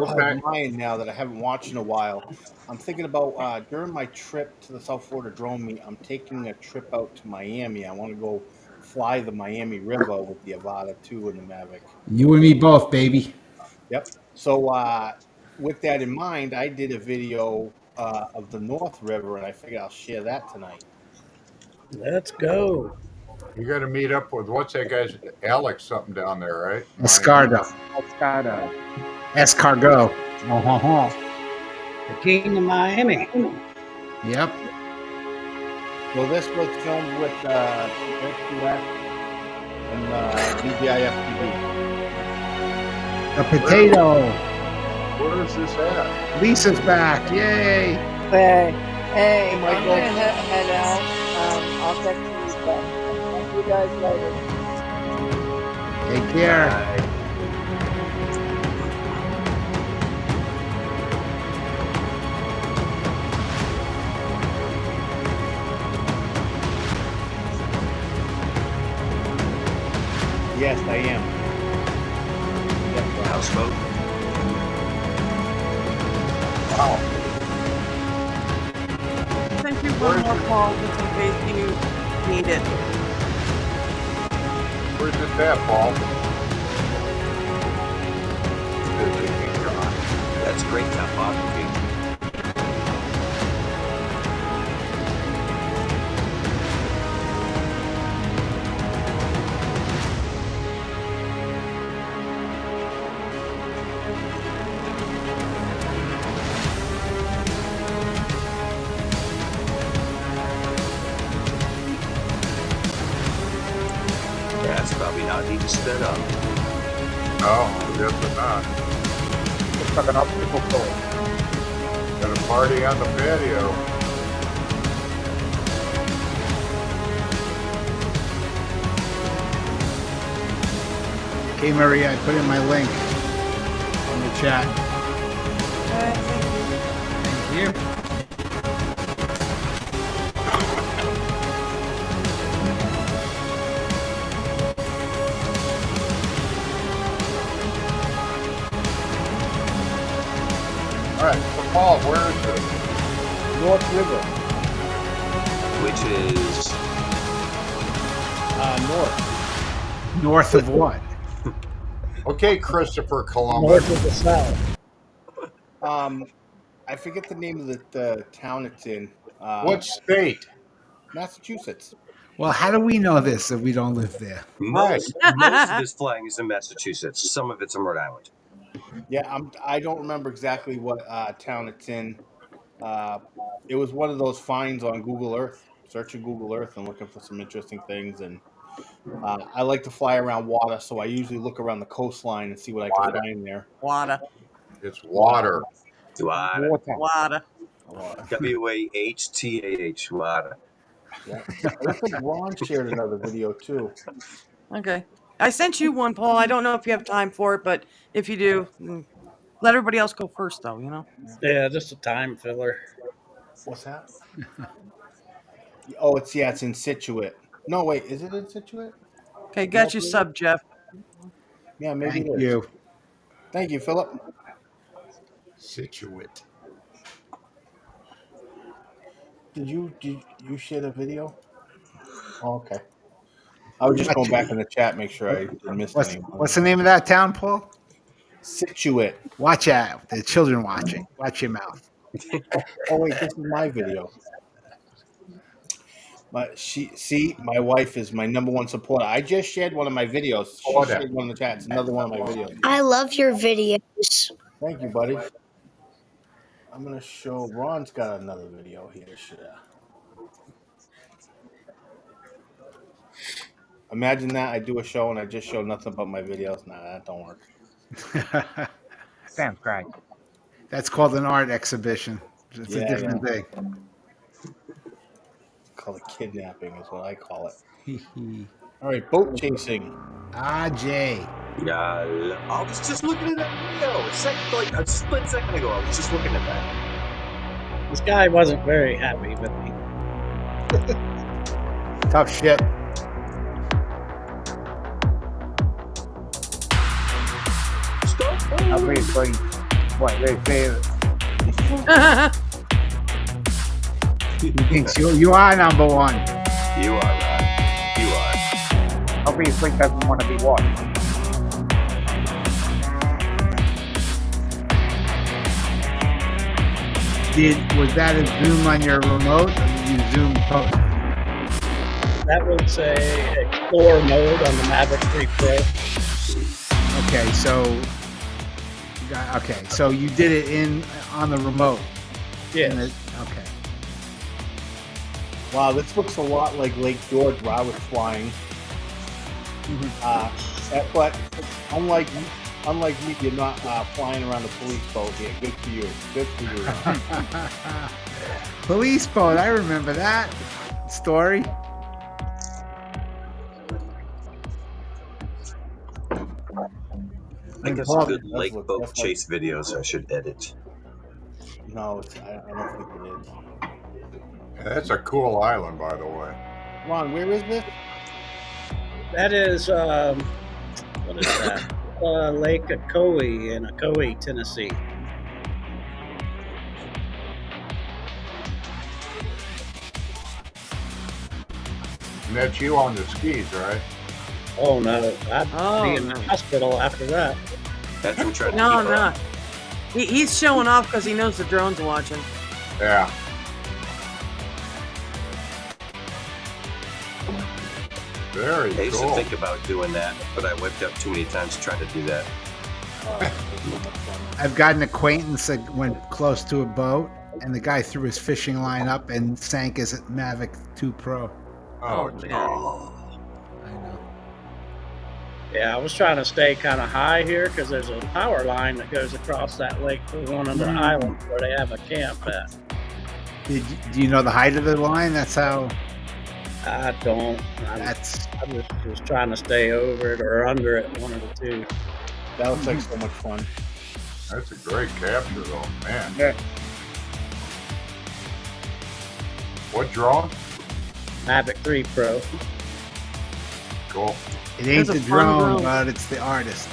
mine now that I haven't watched in a while. I'm thinking about during my trip to the South Florida drone meet, I'm taking a trip out to Miami. I want to go fly the Miami River with the Avata 2 and the Mavic. You and me both, baby. Yep. So with that in mind, I did a video of the North River, and I figured I'll share that tonight. Let's go. You got to meet up with, what's that guy's, Alex something down there, right? Escargot. Escargot. The King of Miami. Yep. Well, this was filmed with SQS and DJI FPV. A potato. Where is this at? Lisa's back. Yay. Hey, I'm gonna head out. I'll text you back. Thank you guys later. Take care. Bye. Yes, I am. Houseboat. Wow. Sent you one more, Paul, just in case you need it. Where's this at, Paul? That's great topography. That's probably not even sped up. No, definitely not. Looks like an obstacle course. Got a party on the patio. Okay, Maria, I put in my link on the chat. Thank you. All right, so Paul, where is it? North River. Which is North. North of what? Okay, Christopher Columbus. North of the south. I forget the name of the town it's in. What state? Massachusetts. Well, how do we know this if we don't live there? most of his flying is in Massachusetts. Some of it's in Rhode Island. Yeah, I don't remember exactly what town it's in. It was one of those finds on Google Earth. Searching Google Earth and looking for some interesting things. And I like to fly around water, so I usually look around the coastline and see what I can find there. Water. It's water. Water. Water. WAHTAH. Water. Yeah. It looks like Ron shared another video too. Okay. I sent you one, Paul. I don't know if you have time for it, but if you do, let everybody else go first, though, you know? Yeah, just a time filler. What's that? Oh, it's in Situate. No, wait, is it in Situate? Okay, got you sub, Jeff. Yeah, maybe Thank it is. you. Thank you, Philip. Situate. Did you share the video? Oh, okay. I was just going back in the chat, make sure I didn't miss anything. What's the name of that town, Paul? Situate. Watch out. The children watching. Watch your mouth. Oh wait, this is my video. My wife is my number one supporter. I just shared one of my videos. She shared one in the chat. It's another one of my videos. I love your videos. Thank you, buddy. I'm gonna show. Ron's got another video here to share. Imagine that I do a show and I just show nothing but my videos. Nah, that don't work. Sounds great. That's called an art exhibition. It's a different yeah. thing. It's called a kidnapping is what I call it. All right, boat chasing. Jay. Yeah, I was just looking at that video. A split second ago, I was just looking at that. This guy wasn't very happy with me. Tough shit. Obviously, what they say. He thinks you are number one. You are, Ron. You are. Obviously, doesn't want to be watched. Was that a zoom on your remote, or did you zoom post? That was a Explorer mode on the Maverick 3 Pro. Okay, so you did it on the remote. Yeah. Okay. Wow, this looks a lot like Lake George where I was flying. But unlike me, you're not flying around the police boat here. Good for you. Good for you. Police boat, I remember that story. I got some good lake boat chase videos I should edit. No, I don't think it is. That's a cool island, by the way. Ron, where is this? That is What is that? Lake Ocoee in Ocoee, Tennessee. And that's you on the skis, right? Oh no, I'd be in the hospital after that. That's what we're trying to No, keep her no. up. He's showing off because he knows the drone's watching. Yeah. Very I used cool. to think about doing that, but I whipped up too many times trying to do that. I've got an acquaintance that went close to a boat, and the guy threw his fishing line up and sank his Mavic 2 Pro. Oh, man. I know. Yeah, I was trying to stay kind of high here because there's a power line that goes across that lake to one of the islands where they have a camp at. Do you know the height of the line? That's how. I don't. I just was trying to stay over it or under it, one of the two. That looks like so much fun. That's a great capture, though, man. Yeah. What drone? Mavic 3 Pro. Cool. It ain't That's the a fun drone, drone. but it's the artist.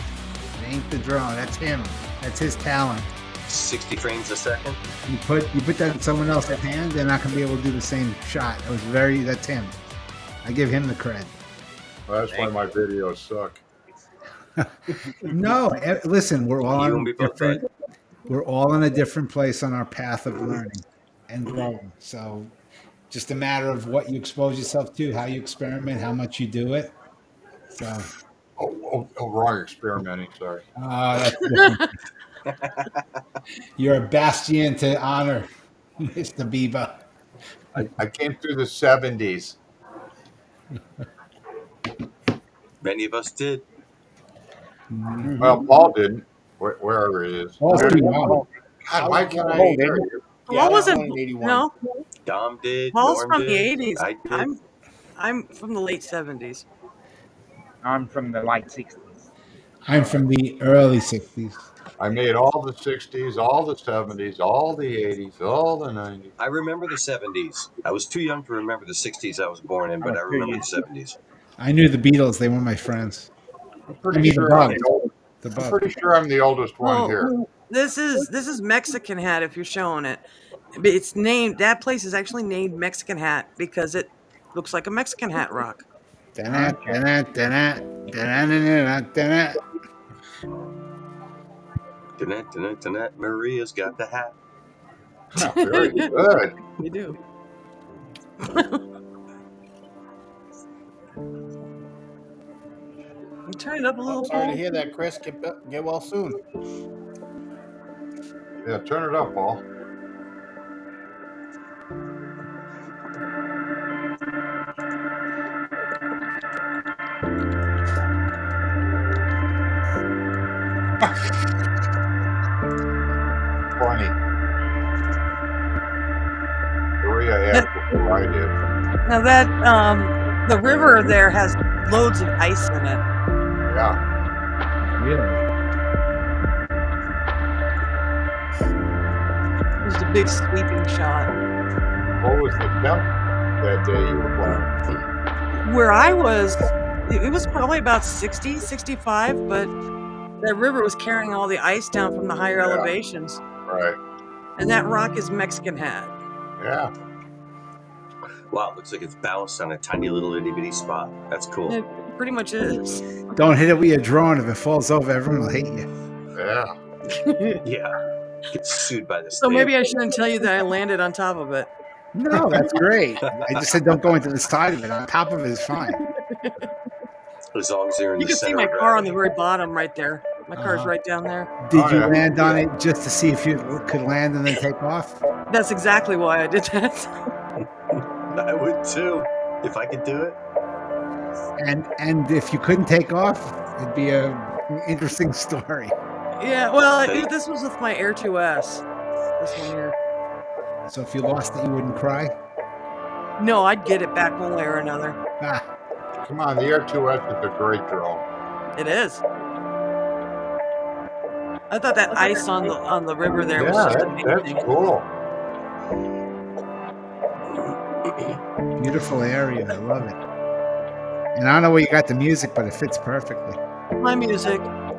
It ain't the drone. That's him. That's his talent. 60 frames a second. You put that in someone else's hand, they're not gonna be able to do the same shot. That's him. I give him the cred. Well, that's why my videos suck. No, listen, we're all You on and me both, different. We're all in a different place on our path of learning and growing. So, just a matter of what you expose yourself to, how you experiment, how much you do it. So, Wrong experimenting, sorry. that's different. You're a bastion to honor, Mr. Bieber. I came through the 70s. Many of us did. Well, Paul didn't, wherever he is. Paul's pretty young. God, why can't I Paul hear didn't. you? Yeah, Paul wasn't. born in 81. No, Dom did. Paul's Norm from the did. 80s. I did. I'm from the late 70s. I'm from the late 60s. I'm from the early 60s. I made all the 60s, all the 70s, all the 80s, all the 90s. I remember the 70s. I was too young to remember the 60s I was born in, but I remember the 70s. I knew the Beatles. They were my friends. I'm I pretty mean, the sure I'm Bugs. the oldest. The I'm Bugs. pretty sure I'm the oldest one here. This is Mexican Hat. If you're showing it, it's named. That place is actually named Mexican Hat because it looks like a Mexican hat rock. Da-na, da-na, da-na, da-na, da-na, da-na. Tonight, Maria's got the hat. Very good. You do. Turn it up a little. Sorry to hear that, Chris. Get well soon. Yeah, turn it up, Paul. Funny. Maria had it before I did. Now that the river there has loads of ice in it. Yeah. Really? There's a big sweeping shot. What was the temp that day you were playing? Where I was, it was probably about 60, 65, but that river was carrying all the ice down from the higher elevations. Right. And that rock is Mexican Hat. Yeah. Wow, it looks like it's balanced on a tiny little itty bitty spot. That's cool. It pretty much is. Don't hit it with your drone. If it falls over, everyone will hate you. Yeah. Yeah. Get sued by the state. So maybe I shouldn't tell you that I landed on top of it. No, that's great. I just said don't go into the side of it. On top of it is fine. As long as you're in You the can see center my of car on the gravity. very bottom right there. My car's right down there. Did Oh, you yeah. land on it just to see if you could land and then take off? That's exactly why I did that. I would too, if I could do it. And if you couldn't take off, it'd be an interesting story. Yeah, well, this was with my Air 2S. This one here. So if you lost it, you wouldn't cry? No, I'd get it back one way or another. Ah, Come on, the Air 2S is a great drone. It is. I thought that ice on the river there was Yeah, just that's amazing. cool. beautiful area. I love it. And I don't know where you got the music, but it fits perfectly. my music. I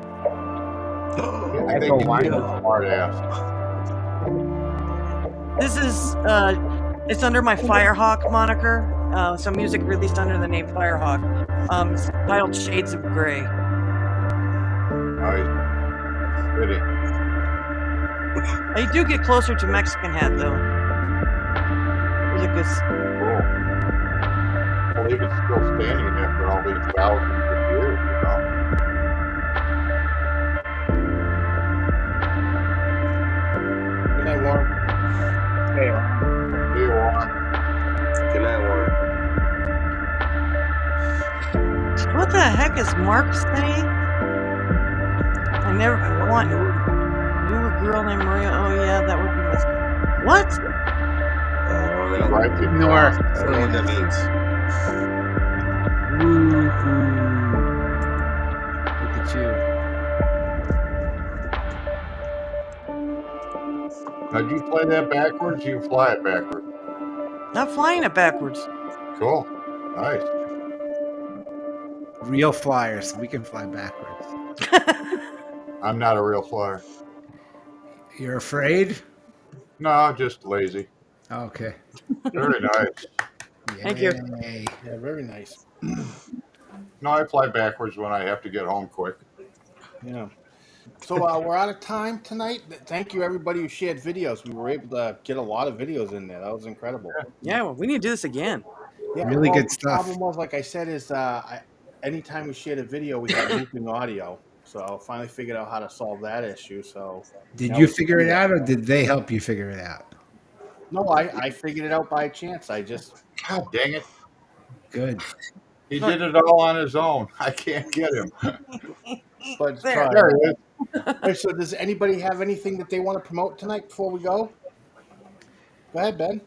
think he's a smart ass. This is it's under my Firehawk moniker. Some music released under the name Firehawk. It's titled Shades of Grey. Nice. Pretty. I do get closer to Mexican Hat though. There's a good. Cool. I believe it's still standing after all these thousands of years, you know. Good night, Warren. Hey, See you, Warren. Good night, Warren. What the heck is Mark saying? I never want knew a girl named Maria. Oh yeah, that would be messed up. What? Right, Ignore. I don't know what that means. Look at you. Now, do you play that backwards? Or you fly it backwards. Not flying it backwards. Cool. Nice. Real flyers. We can fly backwards. I'm not a real flyer. You're afraid? No, just lazy. Okay. Very nice. Thank you. Yay. Yeah, very nice. No, I fly backwards when I have to get home quick. Yeah. So we're out of time tonight. Thank you, everybody who shared videos. We were able to get a lot of videos in there. That was incredible. Yeah, well, we need to do this again. Yeah, Really good the stuff. problem was, like I said, is anytime we shared a video, we had looping audio. So I finally figured out how to solve that issue. So Did now you we can figure do it that. out, or did they help you figure it out? No, I figured it out by chance. I just God dang it. Good. He did it all on his own. I can't get him. but it's There. fine. There he is. All right, so does anybody have anything that they want to promote tonight before we go? Go ahead, Ben.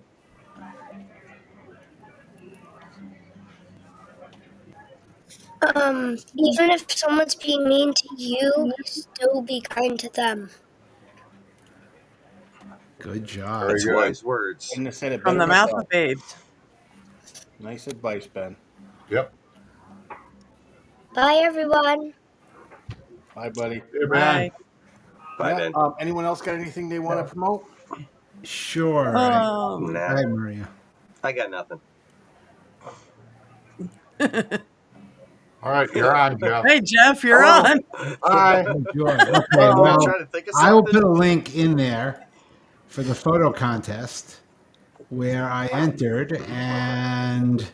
Even if someone's being mean to you, still be kind to them. Good job. Very That's good. wise words. Couldn't have said it From better the mouth myself. of babes. Nice advice, Ben. Yep. Bye, everyone. Bye, buddy. Hey, Bye. man. Bye, Yeah, Ben. anyone else got anything they want to promote? Sure. Nah, Hi, Maria. I got nothing. All right, you're on, Jeff. Hey, Jeff, you're Oh. on. Bye. Sure. Okay, I'm well, trying to think of I will something. put a link in there for the photo contest where I entered, and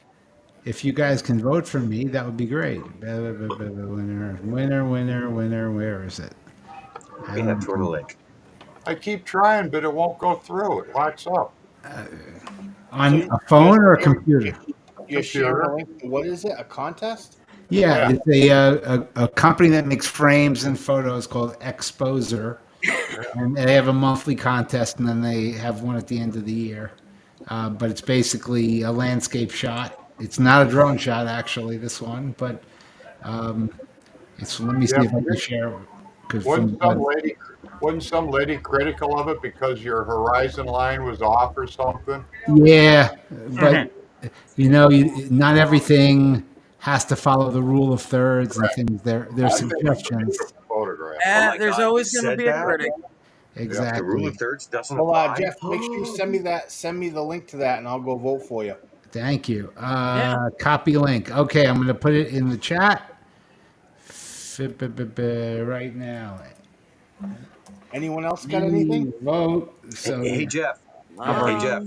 if you guys can vote for me, that would be great. Winner, winner, winner, winner. Where is it? I We have don't to the link. I keep trying, but it won't go through. It locks up. on a phone or a computer. You're sharing a link. What is it? A contest? Yeah, it's a company that makes frames and photos called Exposer, and they have a monthly contest, and then they have one at the end of the year. But it's basically a landscape shot. It's not a drone shot, actually, this one, but it's. Let me see if I can share it. 'cause Wasn't from- some lady critical of it because your horizon line was off or something? Yeah, but not everything has to follow the rule of thirds and things. There's suggestions. Photograph. my There's God, always you going to said be a that? critic. The rule Exactly. of thirds doesn't Well, apply. Jeff, make sure you send me that. Send me the link to that, and I'll go vote for you. Thank you. Copy link. Okay, I'm going to put it in the chat right now. Anyone else got anything? Vote. So Hey, Jeff. Um, Hey, Jeff.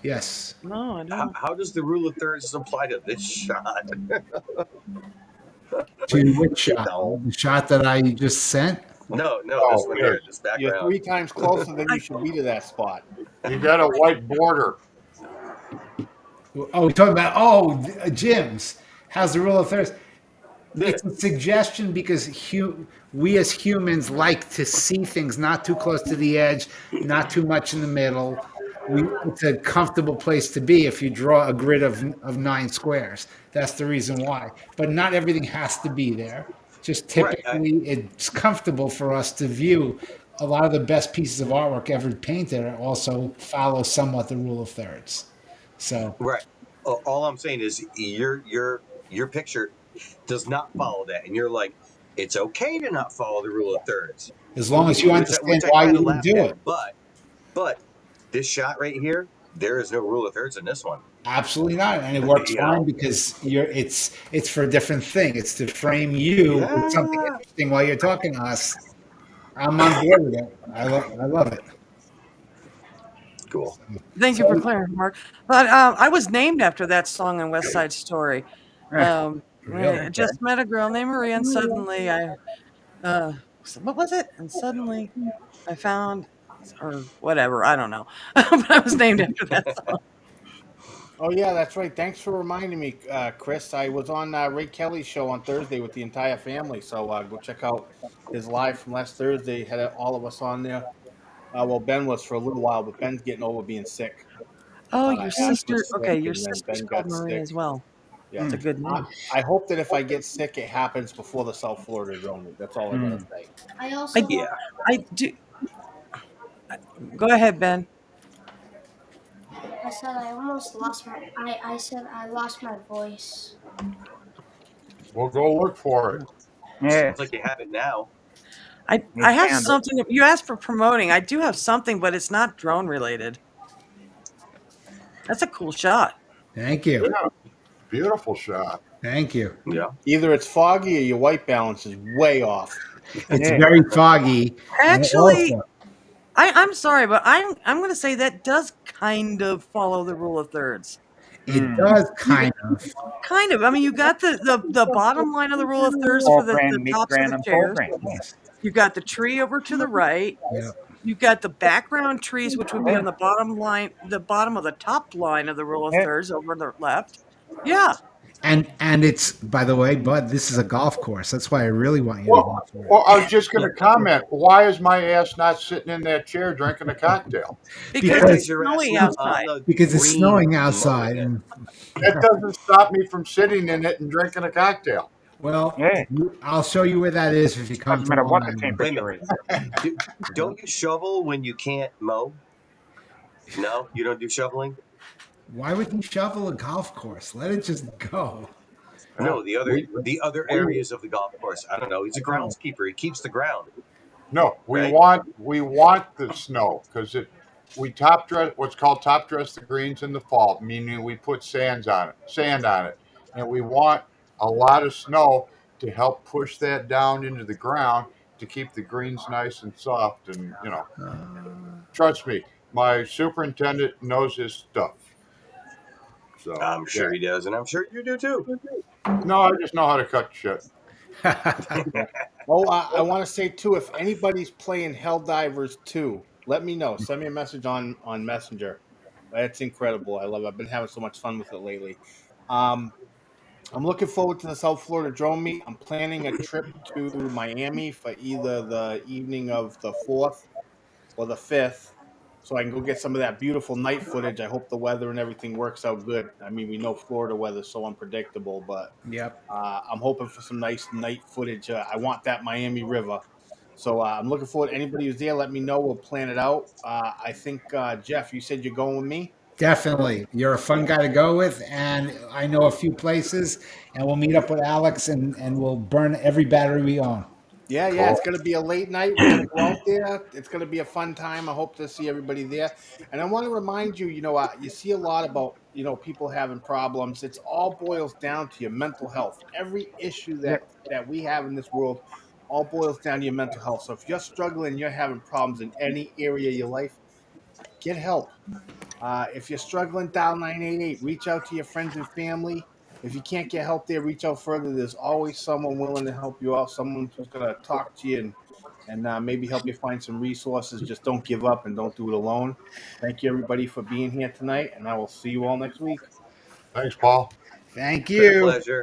yes. No, I How, don't. how does the rule of thirds apply to this shot? To which shot? No. The shot that I just sent? No, this one here, this You're background. 3 times closer than you should be to that spot. You got a white border. Oh, we're talking about gyms. How's the rule of thirds? It's a suggestion because we as humans like to see things not too close to the edge, not too much in the middle. It's a comfortable place to be if you draw a grid of 9 squares. That's the reason why. But not everything has to be there. Just typically, it's comfortable for us to view a lot of the best pieces of artwork ever painted also follow somewhat the rule of thirds. So Right. All I'm saying is your picture does not follow that, and you're like, it's okay to not follow the rule of thirds, As long as you understand which I why kind you of didn't laughed do at. it. But this shot right here, there is no rule of thirds in this one. Absolutely not, and it works You fine know? because it's for a different thing. It's to frame you with something Yeah. interesting while you're talking to us. I'm on board with it. I love it. Cool. Thank you for So, clearing, Mark. But I was named after that song in West Side Story. really? I just met a girl named Maria, and suddenly what was it? And suddenly I found, or whatever, I don't know. But I was named after that song. Oh yeah, that's right. Thanks for reminding me, Chris. I was on Ray Kelly's show on Thursday with the entire family, so go check out his live from last Thursday. Had all of us on there. Well, Ben was for a little while, but Ben's getting over being sick. Oh, your Ash was sister. Okay, sick, your and then sister's Ben called got Marie sick. as well. Yeah, That's a good name. I hope that if I get sick, it happens before the South Florida drone meet. That's all I gotta say. I also I, I do. Go ahead, Ben. I said I almost lost my I said I lost my voice. We'll go look for it. Yeah. It's like you have it now. I have found it. something. You asked for promoting. I do have something, but it's not drone related. That's a cool shot. thank you, Yeah, beautiful shot. thank you. Yeah. Either it's foggy or your white balance is way off. It's Yeah. very foggy. And Actually, also, I'm sorry, but I'm going to say that does kind of follow the rule of thirds. it does kind of. Kind of. I mean, you got the bottom line of the rule of thirds for the Foreground, tops of midground, the and chairs. foreground. Yes. You got the tree over to the right. Yeah. You got the background trees, which would be on the bottom line, the bottom of the top line of the rule of Yeah. thirds over on the left. Yeah. And it's, by the way, Bud, this is a golf course. That's why I really want you to Well, go for it. well, I was just going to comment. Why is my ass not sitting in that chair drinking a cocktail? Because Because it's snowing outside. Because it's snowing outside, and That doesn't stop me from sitting in it and drinking a cocktail. well, Yeah. I'll show you where that is if you come Doesn't to matter Long what the Island. temperature is. Don't you shovel when you can't mow? No, you don't do shoveling. Why would you shovel a golf course? Let it just go. No, the other areas of the golf course. I don't know. He's a groundskeeper. He keeps the ground. No, we Right? want the snow because we top dress what's called top dress the greens in the fall, meaning we put sand on it, and we want a lot of snow to help push that down into the ground to keep the greens nice and soft. And trust me, my superintendent knows his stuff. So I'm sure he does, and I'm sure you do too. No, I just know how to cut shit. Oh, I want to say too, if anybody's playing Helldivers 2, let me know. Send me a message on Messenger. That's incredible. I love it. I've been having so much fun with it lately. I'm looking forward to the South Florida drone meet. I'm planning a trip to Miami for either the evening of the 4th or the 5th, so I can go get some of that beautiful night footage. I hope the weather and everything works out good. I mean, we know Florida weather's so unpredictable, but Yep. I'm hoping for some nice night footage. I want that Miami River. So I'm looking forward. Anybody who's there, let me know. We'll plan it out. I think, Jeff, you said you're going with me? Definitely. You're a fun guy to go with, and I know a few places, and we'll meet up with Alex, and we'll burn every battery we own. Yeah, yeah. It's going to be a late night. We're going to go out there. It's going to be a fun time. I hope to see everybody there. And I want to remind you, you see a lot about, people having problems. It's all boils down to your mental health. Every issue that we have in this world all boils down to your mental health. So if you're struggling, you're having problems in any area of your life, get help. If you're struggling, dial 988. Reach out to your friends and family. If you can't get help there, reach out further. There's always someone willing to help you out, someone who's going to talk to you and maybe help you find some resources. Just don't give up and don't do it alone. Thank you, everybody, for being here tonight, and I will see you all next week. Thanks, Paul. Thank Been a you. pleasure.